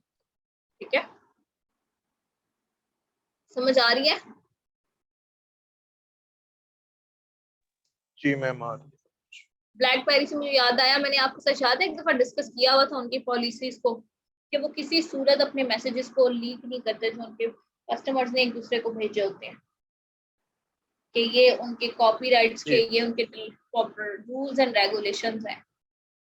ठीक है, समझ आ रही है? जी मैम आ रही है। ब्लैकबेरी से मुझे याद आया, मैंने आपके साथ शायद एक दफा डिस्कस किया हुआ था उनकी पॉलिसीज को, कि वो किसी सूरत अपने मैसेजेस को लीक नहीं करते जो उनके कस्टमर्स ने एक दूसरे को भेजे होते हैं, कि ये उनके कॉपीराइट्स के, जी ये उनके रूल्स एंड रेगुलेशंस हैं।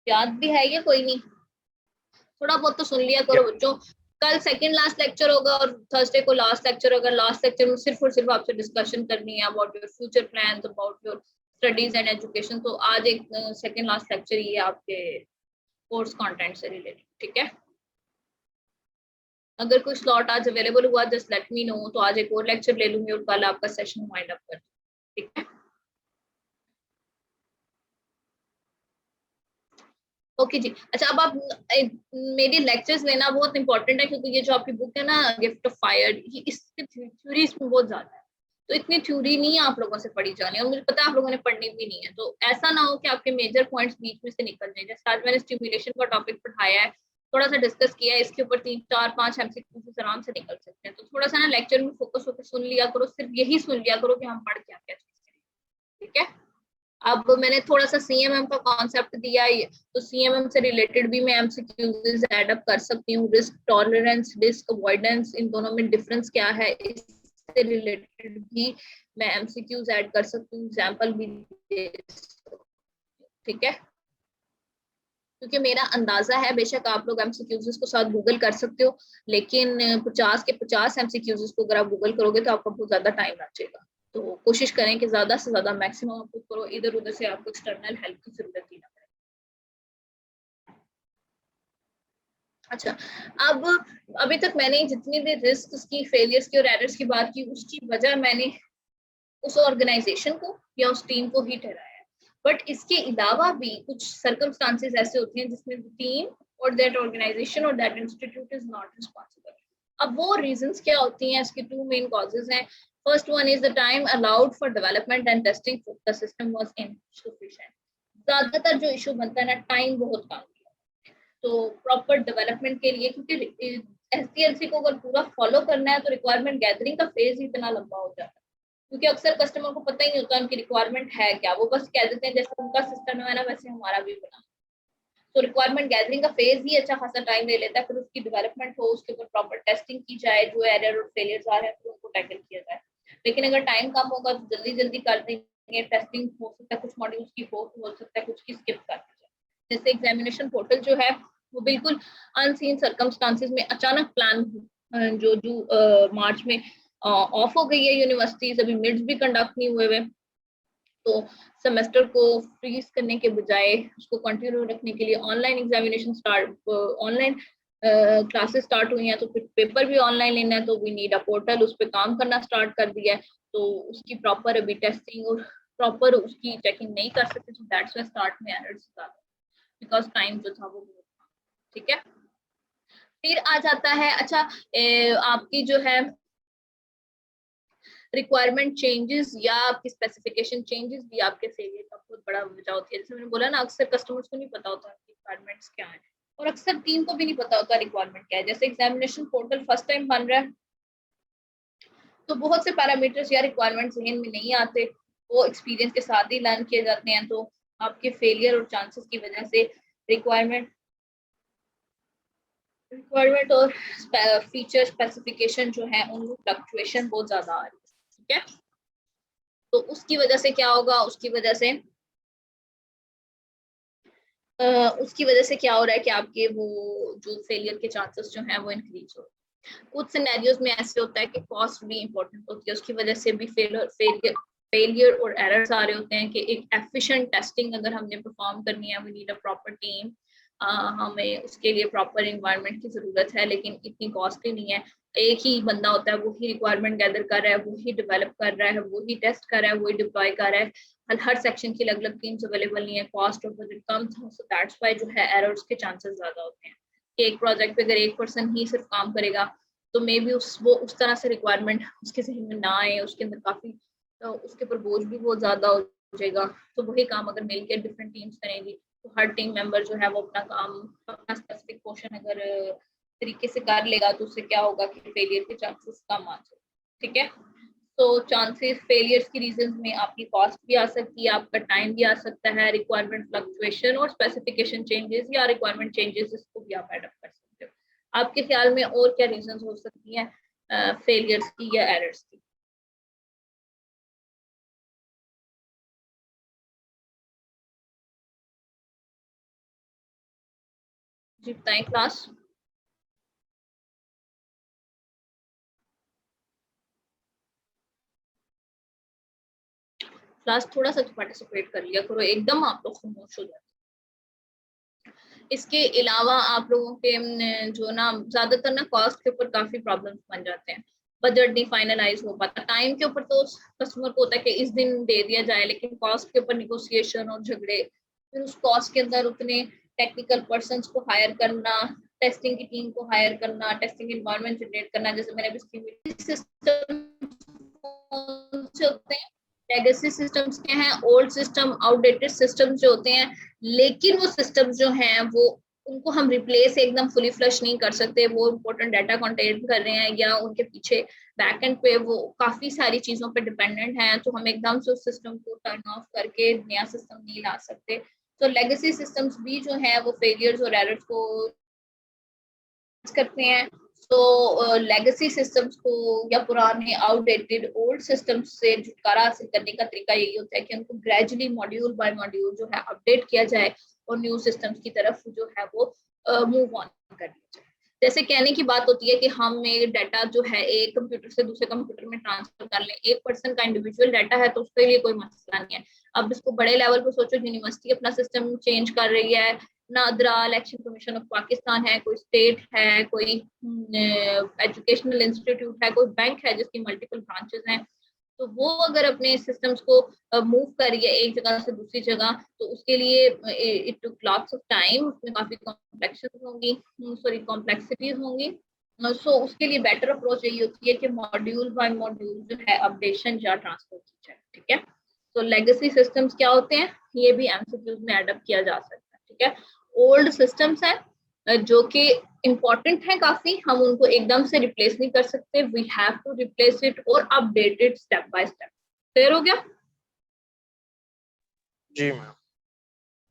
याद भी है ये? कोई नहीं, थोड़ा बहुत तो सुन लिया करो बच्चों। कल सेकंड लास्ट लेक्चर होगा और थर्सडे को लास्ट लेक्चर होगा। लास्ट लेक्चर में सिर्फ और सिर्फ आपसे डिस्कशन करनी है about your future plans, about your studies and education. तो आज एक सेकंड लास्ट लेक्चर ये आपके कोर्स कंटेंट से रिलेटेड। ठीक है, अगर कोई स्लॉट आज अवेलेबल हुआ जस्ट लेट मी नो, तो आज एक और लेक्चर ले लूंगी और कल आपका सेशन वाइंड अप कर। ठीक है, ओके जी। अच्छा, अब आप मेरी लेक्चर्स लेना बहुत इंपॉर्टेंट है, क्योंकि ये जो आपकी बुक है ना, गिफ्ट ऑफ फायर, ये इसकी थ्योरी इसमें बहुत ज्यादा है, तो इतनी थ्योरी नहीं आप लोगों से पढ़ी जानी, और मुझे पता है आप लोगों ने पढ़नी भी नहीं है। तो ऐसा ना हो कि आपके मेजर पॉइंट्स बीच में से निकल जाए। जैसे आज मैंने स्टिमुलेशन का टॉपिक पढ़ाया है, थोड़ा सा डिस्कस किया है, इसके ऊपर 3 4 5 एमसीक्यूज आराम से निकल सकते हैं। तो थोड़ा सा ना लेक्चर में फोकस होकर सुन लिया करो, सिर्फ यही सुन लिया करो कि हम पढ़ क्या क्या चीज करें। ठीक है, अब मैंने थोड़ा सा सीएमएम का कॉन्सेप्ट दिया है, तो सीएमएम से रिलेटेड भी मैं एमसीक्यूज ऐड अप कर सकती हूँ। रिस्क टॉलरेंस, रिस्क अवॉइडेंस, इन दोनों में डिफरेंस क्या है, इससे रिलेटेड भी मैं एमसीक्यूज ऐड कर सकती हूँ, एग्जांपल भी दे सकती हूँ। ठीक है, क्योंकि मेरा अंदाजा है, बेशक आप लोग एमसीक्यूज को साथ गूगल कर सकते हो, लेकिन 50 के 50 एमसीक्यूज को अगर आप गूगल करोगे तो आपका बहुत ज्यादा टाइम लगेगा। तो कोशिश करें कि ज्यादा से ज्यादा मैक्सिमम आप करो, इधर उधर से आपको एक्सटर्नल हेल्प की जरूरत ही ना पड़े। अच्छा, अब अभी तक मैंने जितनी भी रिस्क की, फेलियर्स की और एरर्स की बात की, उसकी वजह मैंने उस ऑर्गेनाइजेशन को या उस टीम को ही ठहराया है। बट इसके अलावा भी कुछ सर्कमस्टांसेस ऐसे होते हैं जिसमें टीम और दैट ऑर्गेनाइजेशन और that institute is not responsible. अब वो रीजंस क्या होती हैं? इसके 2 मेन कॉजेज हैं। First one is the time allowed for development and testing for the system was insufficient. ज्यादातर जो इशू बनता है ना, टाइम बहुत कम दिया, तो प्रॉपर डेवलपमेंट के लिए, क्योंकि एसडीएलसी को अगर पूरा फॉलो करना है तो रिक्वायरमेंट गैदरिंग का फेज ही इतना लंबा हो जाता है, क्योंकि अक्सर कस्टमर को पता ही नहीं होता उनकी रिक्वायरमेंट है क्या, वो बस कह देते हैं जैसे उनका सिस्टम है ना वैसे हमारा भी बना। तो रिक्वायरमेंट गैदरिंग का फेज ही अच्छा खासा टाइम ले लेता है, फिर उसकी डेवलपमेंट हो, उसके ऊपर प्रॉपर टेस्टिंग की जाए, जो एरर और फेलियर्स आ रहे हैं तो उनको टैकल किया जाए। लेकिन अगर टाइम कम होगा तो जल्दी जल्दी कर देंगे, टेस्टिंग हो सकता है कुछ मॉड्यूल्स की हो सकता है कुछ की स्किप कर दी जाए। जैसे एग्जामिनेशन पोर्टल जो है वो बिल्कुल अनसीन सर्कमस्टांसेस में अचानक प्लान जो मार्च में ऑफ हो गई है यूनिवर्सिटीज, अभी मिड्स भी कंडक्ट नहीं हुए हुए, तो सेमेस्टर को फ्रीज करने के बजाय उसको कंटिन्यू रखने के लिए online examination start, online classes start हुई हैं, तो फिर पेपर भी ऑनलाइन लेना है, तो वी नीड अ पोर्टल, उस पर काम करना स्टार्ट कर दिया है। तो उसकी प्रॉपर अभी टेस्टिंग और प्रॉपर उसकी चेकिंग नहीं कर सकते, तो दैट्स व्हाई स्टार्ट में एरर्स ज्यादा, बिकॉज टाइम जो था वो बहुत था। ठीक है, फिर आ जाता है अच्छा आपकी जो है रिक्वायरमेंट चेंजेस या आपकी स्पेसिफिकेशन चेंजेस भी आपके फेलियर का बहुत बड़ा वजह होती है। जैसे मैंने बोला ना, अक्सर कस्टमर्स को नहीं पता होता रिक्वायरमेंट्स क्या है, और अक्सर टीम को भी नहीं पता होता रिक्वायरमेंट क्या है। जैसे एग्जामिनेशन पोर्टल फर्स्ट टाइम बन रहा है तो बहुत से पैरामीटर्स या रिक्वायरमेंट जहन में नहीं आते, वो एक्सपीरियंस के साथ ही लर्न किए जाते हैं, तो आपके फेलियर और चांसेस की वजह से रिक्वायरमेंट और फीचर स्पेसिफिकेशन जो है उनमें फ्लक्चुएशन बहुत ज्यादा आ रही है। ठीक है, तो उसकी वजह से क्या होगा, उसकी वजह से क्या हो रहा है कि आपके वो जो फेलियर के चांसेस जो हैं वो इंक्रीज हो। कुछ सिनेरियोज में ऐसे होता है कि कॉस्ट भी इंपॉर्टेंट होती है, उसकी वजह से भी फेलियर और एरर्स आ रहे होते हैं कि एक एफिशिएंट टेस्टिंग अगर हमने परफॉर्म करनी है, we need a proper team, हमें उसके लिए प्रॉपर इन्वायरमेंट की जरूरत है, लेकिन इतनी कॉस्टली नहीं है। एक ही बंदा होता है, वही रिक्वायरमेंट गैदर कर रहा है, वही डेवलप कर रहा है, वही टेस्ट कर रहा है, वही डिप्लॉय कर रहा है, हर सेक्शन की अलग अलग टीम्स अवेलेबल नहीं है, कॉस्ट और बजट कम था, सो दैट्स व्हाई जो है एरर्स के चांसेस ज्यादा होते हैं कि एक प्रोजेक्ट पे अगर एक पर्सन ही सिर्फ काम करेगा तो मे बी वो उस तरह से रिक्वायरमेंट उसके जहन में ना आए, उसके अंदर काफी तो उसके ऊपर बोझ भी बहुत ज्यादा हो जाएगा। तो वही काम अगर मिलकर डिफरेंट टीम्स करेंगी तो हर टीम मेंबर जो है वो अपना काम, अपना स्पेसिफिक पोर्शन अगर तरीके से कर लेगा तो उससे क्या होगा कि फेलियर के चांसेस कम आ जाए। ठीक है, तो चांसेस फेलियर्स की रीजंस में आपकी कॉस्ट भी आ सकती है, आपका टाइम भी आ सकता है, रिक्वायरमेंट फ्लक्चुएशन और स्पेसिफिकेशन चेंजेस या रिक्वायरमेंट चेंजेस, इसको भी आप एडअप कर सकते हो। आपके ख्याल में और क्या रीजंस हो सकती हैं फेलियर्स की या एरर्स की? जी बताएं क्लास। क्लास थोड़ा सा पार्टिसिपेट कर लिया करो, एकदम आप लोग खामोश हो जाते। इसके अलावा आप लोगों के जो ना ज्यादातर ना कॉस्ट के ऊपर काफी प्रॉब्लम्स बन जाते हैं, बजट नहीं फाइनलाइज हो पाता। टाइम के ऊपर तो कस्टमर को होता है कि इस दिन दे दिया जाए, लेकिन कॉस्ट के ऊपर निगोशिएशन और झगड़े, फिर उस कॉस्ट के अंदर उतने टेक्निकल पर्सन को हायर करना, टेस्टिंग की टीम को हायर करना, टेस्टिंग एनवायरनमेंट जनरेट करना। जैसे मैंने अभी सिस्टम होते हैं, लेगेसी सिस्टम्स के हैं, ओल्ड सिस्टम, आउटडेटेड सिस्टम्स जो होते हैं, लेकिन वो सिस्टम्स जो हैं वो उनको हम रिप्लेस एकदम फुली फ्लश नहीं कर सकते, वो इम्पोर्टेंट डाटा कंटेन कर रहे हैं या उनके पीछे बैक एंड पे वो काफी सारी चीजों पे डिपेंडेंट हैं, तो हम एकदम से उस सिस्टम को टर्न ऑफ करके नया सिस्टम नहीं ला सकते। तो लेगेसी सिस्टम्स भी जो है वो फेलियर्स और एरर्स को करते हैं। तो लेगेसी सिस्टम्स को या पुराने आउटडेटेड ओल्ड सिस्टम्स से छुटकारा हासिल करने का तरीका यही होता है कि उनको ग्रेजुअली मॉड्यूल बाय मॉड्यूल जो है अपडेट किया जाए और न्यू सिस्टम्स की तरफ जो है वो मूव ऑन कर दिया जाए। जैसे कहने की बात होती है कि हम एक डाटा जो है एक कंप्यूटर से दूसरे कंप्यूटर में ट्रांसफर कर लें, एक पर्सन का इंडिविजुअल डाटा है तो उसके लिए कोई मसला नहीं है। अब इसको बड़े लेवल पर सोचो, यूनिवर्सिटी अपना सिस्टम चेंज कर रही है, NADRA election commission of Pakistan है, कोई स्टेट है, कोई एजुकेशनल इंस्टीट्यूट है, कोई बैंक है जिसकी मल्टीपल ब्रांचेस हैं, तो वो अगर अपने सिस्टम्स को मूव करिए एक जगह से दूसरी जगह, तो उसके लिए it took lots of time, उसमें काफी कॉम्प्लेक्सिटीज होंगी। सो उसके लिए बेटर अप्रोच यही होती है कि मॉड्यूल बाय मॉड्यूल जो है अपडेशन या ट्रांसफर की जाए। ठीक है, तो लेगेसी सिस्टम्स क्या होते हैं, ये भी एमसीक्यूज में एडअप किया जा सकता है। ठीक है, ओल्ड सिस्टम्स है जो कि इम्पोर्टेंट है काफी, हम उनको एकदम से रिप्लेस नहीं कर सकते, we have to replace it और update it step by step. Clear हो गया? जी मैम।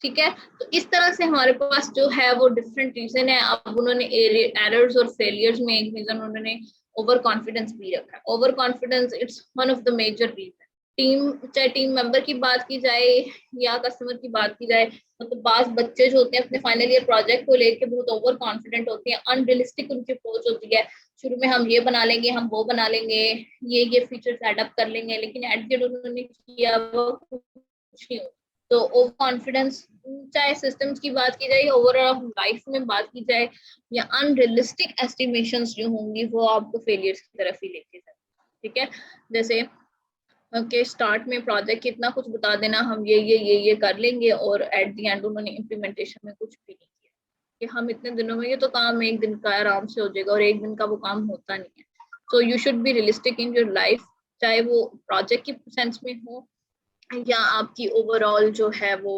ठीक है। तो इस तरह से हमारे पास जो है वो डिफरेंट रीजन है। अब उन्होंने एरर्स और फेलियर्स में एक रीजन उन्होंने ओवर कॉन्फिडेंस भी रखा है। Over confidence it's one of the major reason. Team, चाहे टीम मेंबर की बात की जाए या कस्टमर की बात की जाए, मतलब बास बच्चे जो होते हैं अपने फाइनल ईयर प्रोजेक्ट को लेके बहुत ओवर कॉन्फिडेंट होते हैं, अनरियलिस्टिक उनकी अप्रोच होती है। शुरू में हम ये बना लेंगे, हम वो बना लेंगे, ये फीचर्स एडअप कर लेंगे, लेकिन एट द एंड उन्होंने किया वो कुछ नहीं। तो ओवर कॉन्फिडेंस, चाहे सिस्टम्स की बात की जाए, ओवरऑल लाइफ में बात की जाए, या अनरियलिस्टिक एस्टिमेशंस जो होंगी वो आपको फेलियर्स की तरफ ही लेके जाए। ठीक है, जैसे स्टार्ट में प्रोजेक्ट कितना कुछ बता देना, हम ये कर लेंगे, और एट द एंड उन्होंने इम्प्लीमेंटेशन में कुछ भी नहीं किया कि हम इतने दिनों में, ये तो काम एक दिन का आराम से हो जाएगा, और एक दिन का वो काम होता नहीं है। So you should be realistic in your life, चाहे वो प्रोजेक्ट की सेंस में हो या आपकी ओवरऑल जो है वो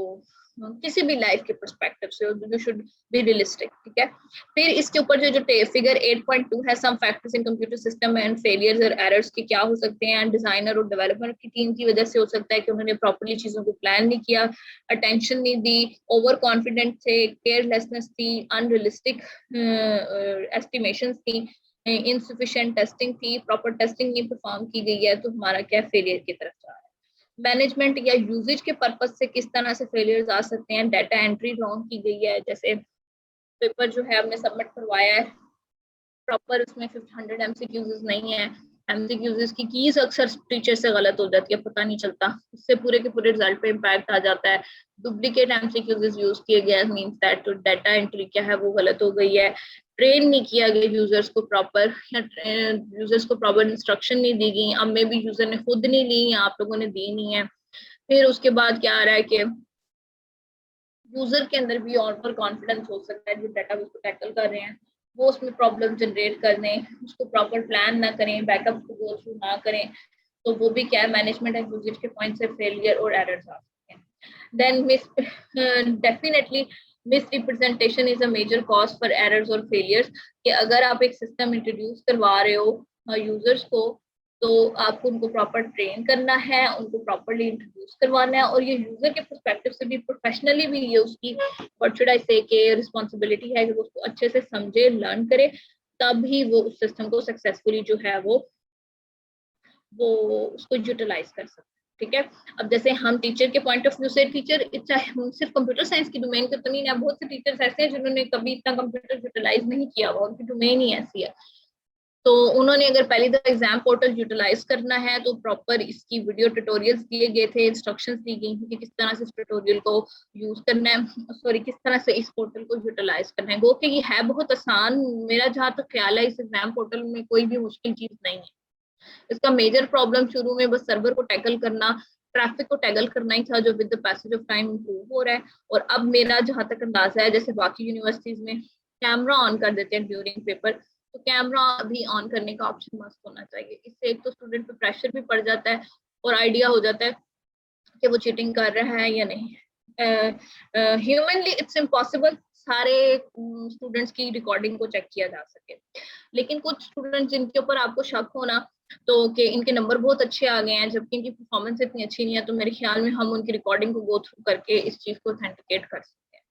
किसी भी लाइफ के पर्सपेक्टिव से, यू शुड बी रियलिस्टिक। ठीक है, फिर इसके ऊपर जो फिगर 8.2 है, some factors in computer system and failures और एरर्स के क्या हो सकते हैं। डिजाइनर और डेवलपर की टीम की वजह से हो सकता है कि उन्होंने प्रॉपर्ली चीजों को प्लान नहीं किया, अटेंशन नहीं दी, ओवर कॉन्फिडेंट थे, केयरलेसनेस थी, अनरियलिस्टिक एस्टिमेशंस थी, इनसफिशिएंट टेस्टिंग थी, प्रॉपर टेस्टिंग नहीं परफॉर्म की गई है, तो हमारा क्या फेलियर की तरफ जा रहा है। मैनेजमेंट या यूजेज के पर्पज से किस तरह से फेलियर्स आ सकते हैं। डाटा एंट्री रॉन्ग की गई है, जैसे पेपर जो है हमने सबमिट करवाया है, प्रॉपर उसमें 100 MCQs नहीं है, MCQs की कीज अक्सर टीचर से गलत हो जाती है, पता नहीं चलता, उससे पूरे के पूरे रिजल्ट पे इम्पैक्ट आ जाता है। डुप्लीकेट MCQs यूज किए गए, मींस दैट डाटा एंट्री क्या है वो गलत हो गई है। ट्रेन नहीं किया गया यूजर्स को प्रॉपर, या यूजर्स को प्रॉपर इंस्ट्रक्शन नहीं दी गई, अब मे भी यूजर ने खुद नहीं ली या आप लोगों ने दी नहीं है। फिर उसके बाद क्या आ रहा है कि यूजर के अंदर भी ओवर कॉन्फिडेंस हो सकता है, जो डाटा उसको टैकल कर रहे हैं वो उसमें प्रॉब्लम जनरेट कर दें, उसको प्रॉपर प्लान ना करें, बैकअप को गो थ्रू ना करें, तो वो भी क्या है, मैनेजमेंट एंड यूजेज के पॉइंट से फेलियर और एरर्स आ सकते हैं। Then definitely misrepresentation is a major cause for errors और फेलियर्स, कि अगर आप एक सिस्टम इंट्रोड्यूस करवा रहे हो यूजर्स को, तो आपको उनको प्रॉपर ट्रेन करना है, उनको प्रॉपरली इंट्रोड्यूस करवाना है, और ये यूजर के पर्सपेक्टिव से भी, प्रोफेशनली भी ये उसकी व्हाट शुड आई से के रिस्पॉन्सिबिलिटी है कि वो उसको अच्छे से समझे, लर्न करे, तब ही वो उस सिस्टम को सक्सेसफुली जो है वो उसको यूटिलाइज कर सकते हैं। ठीक है, अब जैसे हम टीचर के पॉइंट ऑफ व्यू से, टीचर चाहे सिर्फ कंप्यूटर साइंस की डोमेन के तो नहीं है, बहुत से टीचर्स ऐसे हैं जिन्होंने कभी इतना कंप्यूटर यूटिलाइज नहीं किया हुआ, उनकी डोमेन ही ऐसी है। तो उन्होंने अगर पहली दफा एग्जाम पोर्टल यूटिलाइज करना है तो प्रॉपर इसकी वीडियो ट्यूटोरियल्स दिए गए थे, इंस्ट्रक्शंस दी गई थी कि किस तरह से इस ट्यूटोरियल को यूज करना है, सॉरी किस तरह से इस पोर्टल को यूटिलाइज करना है। गो कि ये है बहुत आसान, मेरा जहाँ तक ख्याल है इस एग्जाम पोर्टल में कोई भी मुश्किल चीज नहीं है। इसका मेजर प्रॉब्लम शुरू में बस सर्वर को टैकल करना, ट्रैफिक को टैकल करना ही था, जो with the passage of time improve हो रहा है। और अब मेरा जहां तक अंदाजा है, जैसे बाकी यूनिवर्सिटीज में कैमरा ऑन कर देते हैं ड्यूरिंग पेपर, तो कैमरा भी ऑन करने का ऑप्शन मस्ट होना चाहिए। इससे एक तो स्टूडेंट पे प्रेशर भी पड़ जाता है और आइडिया हो जाता है कि वो चीटिंग कर रहा है या नहीं। ह्यूमनली इट्स इम्पॉसिबल सारे स्टूडेंट्स की रिकॉर्डिंग को चेक किया जा सके, लेकिन कुछ स्टूडेंट जिनके ऊपर आपको शक होना तो कि इनके नंबर बहुत अच्छे आ गए हैं जबकि इनकी परफॉर्मेंस इतनी अच्छी नहीं है, तो मेरे ख्याल में हम उनकी रिकॉर्डिंग को गो थ्रू करके इस चीज को ऑथेंटिकेट कर सकते हैं।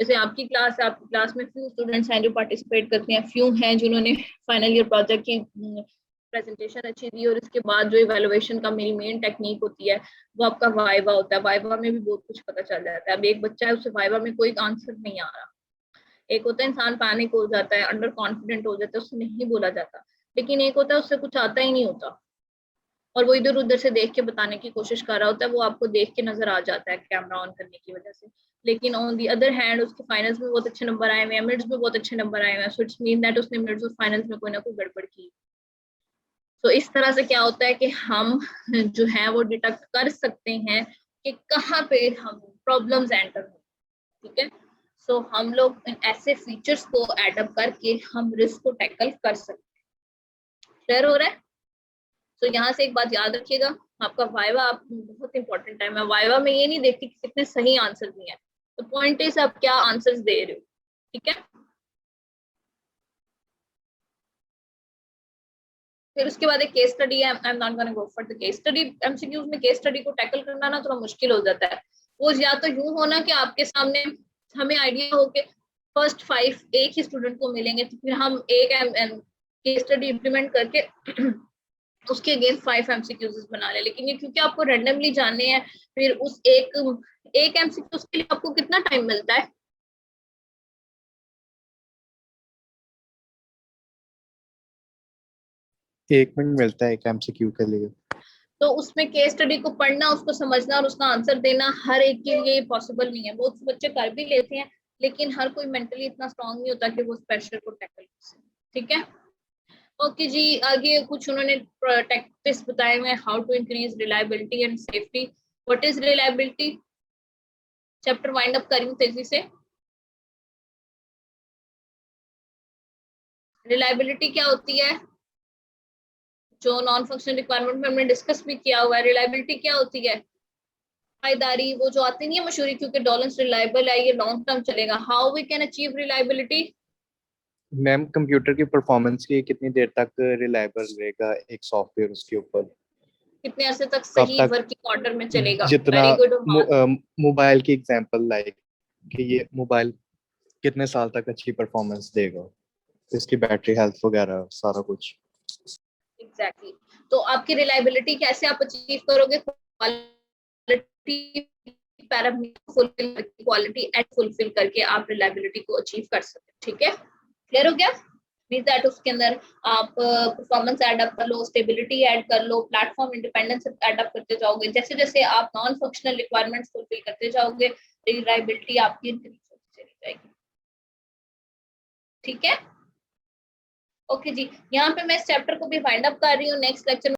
जैसे आपकी क्लास है, आपकी क्लास में फ्यू स्टूडेंट्स हैं जो पार्टिसिपेट करते हैं, फ्यू हैं जिन्होंने फाइनल ईयर प्रोजेक्ट की प्रेजेंटेशन अच्छी दी, और इसके बाद जो इवेलुएशन का मेरी मेन टेक्निक होती है वो आपका वाइवा होता है। वाइवा में भी बहुत कुछ पता चल जाता है। अब एक बच्चा है, उससे वाइवा में कोई आंसर नहीं आ रहा, एक होता है इंसान पैनिक हो जाता है, अंडर कॉन्फिडेंट हो जाता है, उससे नहीं बोला जाता, लेकिन एक होता है उससे कुछ आता ही नहीं होता और वो इधर उधर से देख के बताने की कोशिश कर रहा होता है, वो आपको देख के नजर आ जाता है कैमरा ऑन करने की वजह से। लेकिन ऑन दी अदर हैंड उसके फाइनल्स में बहुत अच्छे नंबर आए हुए हैं, मिड्स में बहुत अच्छे नंबर आए हुए हैं, सो इट्स मीन दैट उसने मिड्स और फाइनल्स में कोई ना कोई गड़बड़ की। तो इस तरह से क्या होता है कि हम जो है वो डिटेक्ट कर सकते हैं कि कहाँ पे हम प्रॉब्लम्स एंटर हो। ठीक है, सो हम लोग ऐसे फीचर्स को एडअप करके हम रिस्क को टैकल कर सकते हैं। क्लियर हो रहा है? तो यहाँ से एक बात याद रखिएगा, आपका वाइवा आप बहुत इंपॉर्टेंट टाइम है। वाइवा में ये नहीं देखती कि कितने सही आंसर दिए हैं, तो पॉइंट इज आप क्या आंसर्स दे रहे हो। ठीक है, फिर उसके बाद एक केस स्टडी है। I am not gonna go for the case study. MCQs में केस स्टडी को टैकल करना ना थोड़ा मुश्किल हो जाता है, वो या तो यूं होना कि आपके सामने हमें आइडिया हो कि फर्स्ट 5 एक ही स्टूडेंट को मिलेंगे, तो फिर हम एक केस स्टडी इम्प्लीमेंट करके उसके अगेंस्ट 5 एमसीक्यूज बना ले। लेकिन ये क्योंकि आपको रैंडमली जानने हैं, फिर उस एक एमसीक्यूज के लिए आपको कितना टाइम मिलता है? एक मिनट मिलता है एक एमसीक्यू के लिए। तो उसमें केस स्टडी को पढ़ना, उसको समझना और उसका आंसर देना हर एक के लिए पॉसिबल नहीं है। बहुत से बच्चे कर भी लेते हैं, लेकिन हर कोई मेंटली इतना स्ट्रांग नहीं होता कि वो उस प्रेशर को टैकल कर सके। ठीक है, ओके जी। आगे कुछ उन्होंने टैक्टिक्स बताए हुए, how to increase reliability and safety. What is reliability? Chapter wind up करेंगे तेजी से। रिलायबिलिटी क्या होती है? जो नॉन फंक्शनल रिक्वायरमेंट में हमने डिस्कस भी किया हुआ है। रिलायबिलिटी क्या होती है? पायदारी, वो जो आती नहीं है मशहूरी, क्योंकि डॉलेंस रिलायबल है, ये लॉन्ग टर्म चलेगा। How we can achieve reliability? Ma'am computer की परफॉर्मेंस की कितनी देर तक रिलायबल रहेगा एक सॉफ्टवेयर उसके ऊपर, कितने अरसे तक कब सही तक, वर्किंग ऑर्डर में चलेगा? जितना वेरी गुड। मोबाइल की एग्जांपल लाइक कि ये मोबाइल कितने साल तक अच्छी परफॉर्मेंस देगा, इसकी बैटरी हेल्थ वगैरह सारा कुछ। एग्जैक्टली। तो आपकी रिलायबिलिटी कैसे आप अचीव करोगे? क्वालिटी पैरामीटर फुलफिल करके, क्वालिटी एंड फुलफिल करके आप रिलायबिलिटी को अचीव कर सकते हैं। ठीक है, क्लियर हो गया? मींस दैट उसके अंदर आप परफॉर्मेंस ऐड अप कर लो, स्टेबिलिटी ऐड कर लो, प्लेटफॉर्म इंडिपेंडेंस ऐड अप करते जाओगे। जैसे जैसे आप नॉन फंक्शनल रिक्वायरमेंट्स फुलफिल करते जाओगे, रिलायबिलिटी आपकी इंक्रीज होती चली जाएगी। ठीक है, ओके जी। यहाँ पे मैं इस चैप्टर को भी वाइंड अप कर रही हूँ। Next lecture